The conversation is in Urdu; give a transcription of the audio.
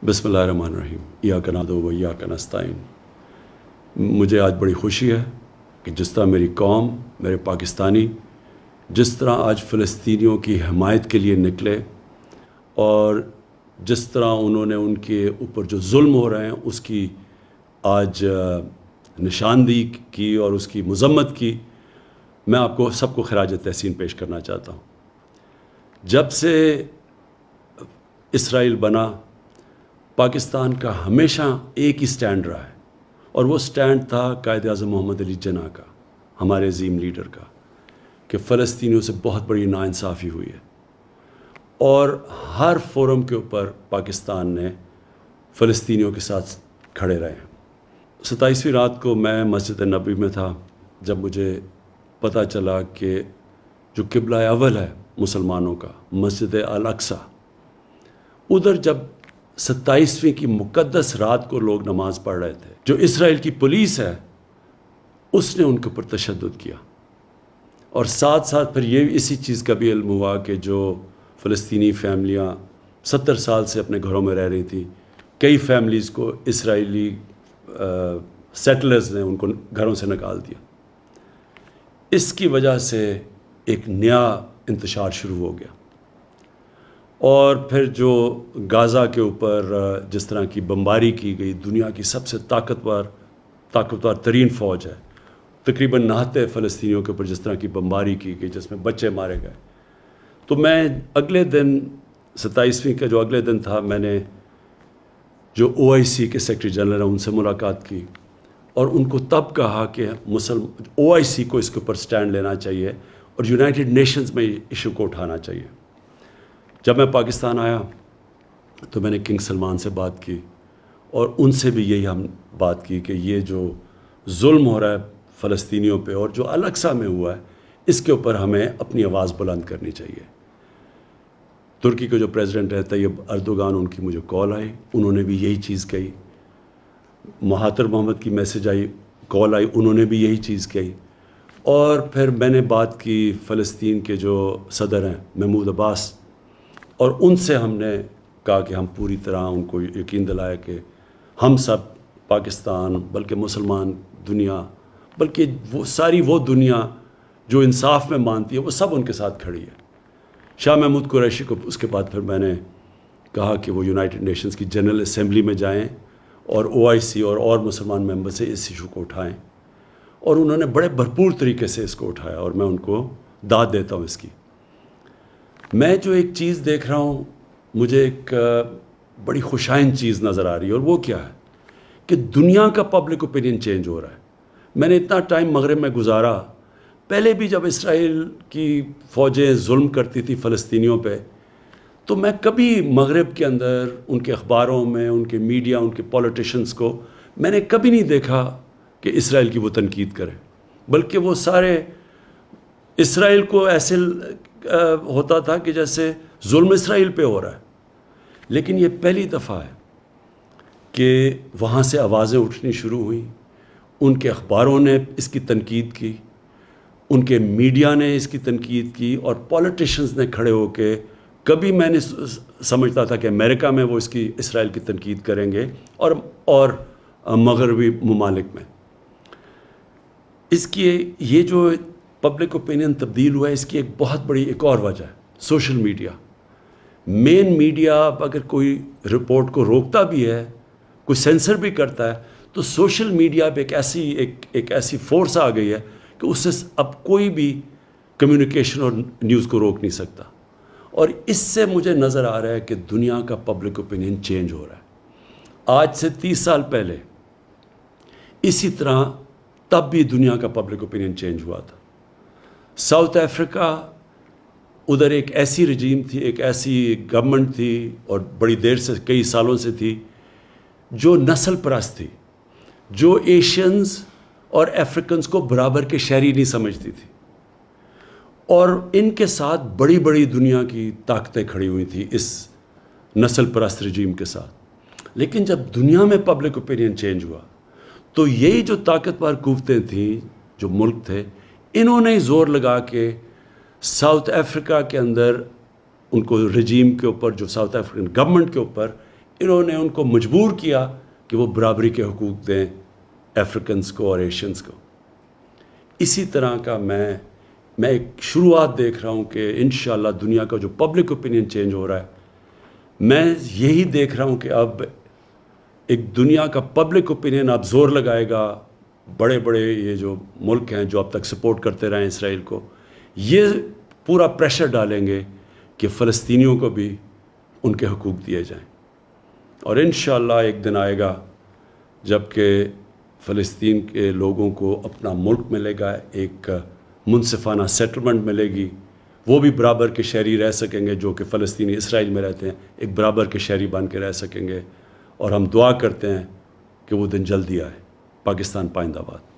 بسم اللہ الرحمن الرحیم ایاک نعبد و ایاک نستعین۔ مجھے آج بڑی خوشی ہے کہ جس طرح میری قوم، میرے پاکستانی جس طرح آج فلسطینیوں کی حمایت کے لیے نکلے اور جس طرح انہوں نے ان کے اوپر جو ظلم ہو رہے ہیں اس کی آج نشاندہی کی اور اس کی مذمت کی، میں آپ کو سب کو خراج تحسین پیش کرنا چاہتا ہوں۔ جب سے اسرائیل بنا، پاکستان کا ہمیشہ ایک ہی سٹینڈ رہا ہے، اور وہ سٹینڈ تھا قائد اعظم محمد علی جناح کا، ہمارے عظیم لیڈر کا، کہ فلسطینیوں سے بہت بڑی ناانصافی ہوئی ہے، اور ہر فورم کے اوپر پاکستان نے فلسطینیوں کے ساتھ کھڑے رہے ہیں۔ 27ویں رات کو میں مسجد نبوی میں تھا جب مجھے پتہ چلا کہ جو قبلہ اول ہے مسلمانوں کا، مسجد الاقصی، ادھر جب 27ویں کی مقدس رات کو لوگ نماز پڑھ رہے تھے، جو اسرائیل کی پولیس ہے اس نے ان کے اوپر تشدد کیا، اور ساتھ ساتھ پھر یہ اسی چیز کا بھی علم ہوا کہ جو فلسطینی فیملیاں 70 سال سے اپنے گھروں میں رہ رہی تھیں، کئی فیملیز کو اسرائیلی سیٹلرز نے ان کو گھروں سے نکال دیا۔ اس کی وجہ سے ایک نیا انتشار شروع ہو گیا، اور پھر جو غازہ کے اوپر جس طرح کی بمباری کی گئی، دنیا کی سب سے طاقتور ترین فوج ہے، تقریباً 69 فلسطینیوں کے اوپر جس طرح کی بمباری کی گئی جس میں بچے مارے گئے، تو میں اگلے دن 27ویں کا جو اگلے دن تھا، میں نے جو OIC کے سیکرٹری جنرل ہیں ان سے ملاقات کی، اور ان کو تب کہا کہ OIC کو اس کے اوپر سٹینڈ لینا چاہیے اور یونائٹڈ نیشنز میں ایشو کو اٹھانا چاہیے۔ جب میں پاکستان آیا تو میں نے کنگ سلمان سے بات کی، اور ان سے بھی یہی ہم بات کی کہ یہ جو ظلم ہو رہا ہے فلسطینیوں پہ اور جو الاقصی میں ہوا ہے، اس کے اوپر ہمیں اپنی آواز بلند کرنی چاہیے۔ ترکی کے جو پریزیڈنٹ ہے طیب اردوغان، ان کی مجھے کال آئی، انہوں نے بھی یہی چیز کہی۔ مہاتر محمد کی میسج آئی، کال آئی، انہوں نے بھی یہی چیز کہی۔ اور پھر میں نے بات کی فلسطین کے جو صدر ہیں محمود عباس، اور ان سے ہم نے کہا کہ ہم پوری طرح ان کو یقین دلایا کہ ہم سب پاکستان، بلکہ مسلمان دنیا، بلکہ وہ دنیا جو انصاف میں مانتی ہے، وہ سب ان کے ساتھ کھڑی ہے۔ شاہ محمود قریشی کو اس کے بعد پھر میں نے کہا کہ وہ یونائٹڈ نیشنز کی جنرل اسمبلی میں جائیں اور OIC اور مسلمان ممبر سے اس ایشو کو اٹھائیں، اور انہوں نے بڑے بھرپور طریقے سے اس کو اٹھایا، اور میں ان کو داد دیتا ہوں اس کی۔ میں جو ایک چیز دیکھ رہا ہوں، مجھے ایک بڑی خوشائند چیز نظر آ رہی ہے، اور وہ کیا ہے کہ دنیا کا پبلک اوپینین چینج ہو رہا ہے۔ میں نے اتنا ٹائم مغرب میں گزارا، پہلے بھی جب اسرائیل کی فوجیں ظلم کرتی تھی فلسطینیوں پہ، تو میں کبھی مغرب کے اندر ان کے اخباروں میں، ان کے میڈیا، ان کے پولیٹیشنز کو میں نے کبھی نہیں دیکھا کہ اسرائیل کی وہ تنقید کریں، بلکہ وہ سارے اسرائیل کو ایسے ہوتا تھا کہ جیسے ظلم اسرائیل پہ ہو رہا ہے۔ لیکن یہ پہلی دفعہ ہے کہ وہاں سے آوازیں اٹھنی شروع ہوئیں، ان کے اخباروں نے اس کی تنقید کی، ان کے میڈیا نے اس کی تنقید کی، اور پولیٹیشنز نے کھڑے ہو کے، کبھی میں نے سمجھتا تھا کہ امریکہ میں وہ اسرائیل کی تنقید کریں گے اور مغربی ممالک میں۔ اس کی یہ جو پبلک اوپینین تبدیل ہوا ہے، اس کی ایک بہت بڑی ایک اور وجہ ہے سوشل میڈیا۔ مین میڈیا اگر کوئی رپورٹ کو روکتا بھی ہے، کوئی سینسر بھی کرتا ہے، تو سوشل میڈیا پہ ایک ایسی فورس آ گئی ہے کہ اس سے اب کوئی بھی کمیونیکیشن اور نیوز کو روک نہیں سکتا، اور اس سے مجھے نظر آ رہا ہے کہ دنیا کا پبلک اوپینین چینج ہو رہا ہے۔ آج سے 30 سال پہلے اسی طرح تب بھی دنیا کا پبلک اوپینین چینج ہوا تھا۔ ساؤتھ افریقہ، ادھر ایک ایسی رجیم تھی، ایک ایسی گورنمنٹ تھی، اور بڑی دیر سے، کئی سالوں سے تھی، جو نسل پرست تھی، جو ایشینز اور افریقنز کو برابر کے شہری نہیں سمجھتی تھی، اور ان کے ساتھ بڑی بڑی دنیا کی طاقتیں کھڑی ہوئی تھیں اس نسل پرست رجیم کے ساتھ۔ لیکن جب دنیا میں پبلک اوپینین چینج ہوا، تو یہی جو طاقتور قوتیں تھیں، جو ملک تھے، انہوں نے زور لگا کے ساؤتھ افریقہ کے اندر ان کو رجیم کے اوپر، جو ساؤتھ افریقن گورنمنٹ کے اوپر انہوں نے ان کو مجبور کیا کہ وہ برابری کے حقوق دیں افریقنس کو اور ایشینز کو۔ اسی طرح کا میں ایک شروعات دیکھ رہا ہوں کہ انشاءاللہ دنیا کا جو پبلک اوپینین چینج ہو رہا ہے، میں یہی دیکھ رہا ہوں کہ اب ایک دنیا کا پبلک اوپینین اب زور لگائے گا، بڑے بڑے یہ جو ملک ہیں جو اب تک سپورٹ کرتے رہے ہیں اسرائیل کو، یہ پورا پریشر ڈالیں گے کہ فلسطینیوں کو بھی ان کے حقوق دیے جائیں۔ اور انشاءاللہ ایک دن آئے گا جب کہ فلسطین کے لوگوں کو اپنا ملک ملے گا، ایک منصفانہ سیٹلمنٹ ملے گی، وہ بھی برابر کے شہری رہ سکیں گے جو کہ فلسطینی اسرائیل میں رہتے ہیں، ایک برابر کے شہری بن کے رہ سکیں گے، اور ہم دعا کرتے ہیں کہ وہ دن جلدی آئے۔ پاکستان پائندہ باد۔